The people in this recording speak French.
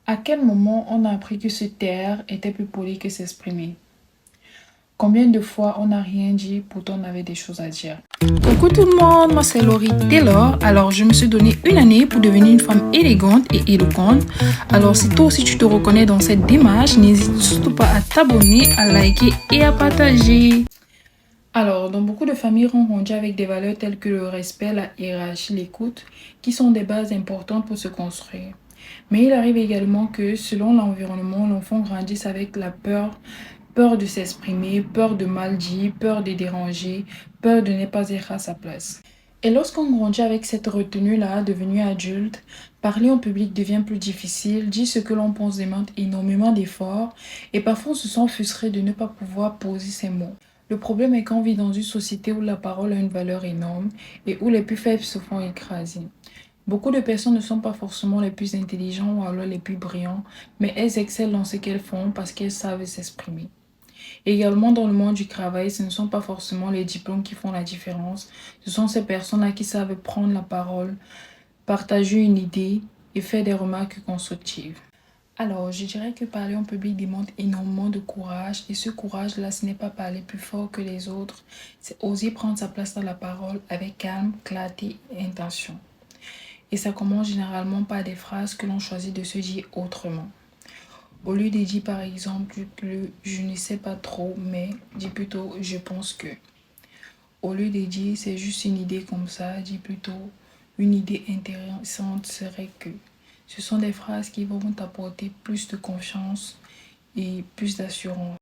À quel moment on a appris que se taire était plus poli que s'exprimer? Combien de fois on n'a rien dit, pourtant on avait des choses à dire? Coucou tout le monde, moi c'est Laurie Taylor. Alors je me suis donné une année pour devenir une femme élégante et éloquente. Alors si toi aussi tu te reconnais dans cette démarche, n'hésite surtout pas à t'abonner, à liker et à partager. Alors, dans beaucoup de familles ronrondies avec des valeurs telles que le respect, la hiérarchie, l'écoute, qui sont des bases importantes pour se construire. Mais il arrive également que, selon l'environnement, l'enfant grandisse avec la peur, peur de s'exprimer, peur de mal dire, peur de déranger, peur de ne pas être à sa place. Et lorsqu'on grandit avec cette retenue-là, devenu adulte, parler en public devient plus difficile, dire ce que l'on pense demande énormément d'efforts, et parfois on se sent frustré de ne pas pouvoir poser ses mots. Le problème est qu'on vit dans une société où la parole a une valeur énorme et où les plus faibles se font écraser. Beaucoup de personnes ne sont pas forcément les plus intelligents ou alors les plus brillants, mais elles excellent dans ce qu'elles font parce qu'elles savent s'exprimer. Également dans le monde du travail, ce ne sont pas forcément les diplômes qui font la différence, ce sont ces personnes-là qui savent prendre la parole, partager une idée et faire des remarques constructives. Alors, je dirais que parler en public demande énormément de courage et ce courage-là, ce n'est pas parler plus fort que les autres, c'est oser prendre sa place dans la parole avec calme, clarté et intention. Et ça commence généralement par des phrases que l'on choisit de se dire autrement. Au lieu de dire par exemple le je ne sais pas trop, mais dis plutôt je pense que. Au lieu de dire c'est juste une idée comme ça, dis plutôt une idée intéressante serait que. Ce sont des phrases qui vont t'apporter plus de confiance et plus d'assurance.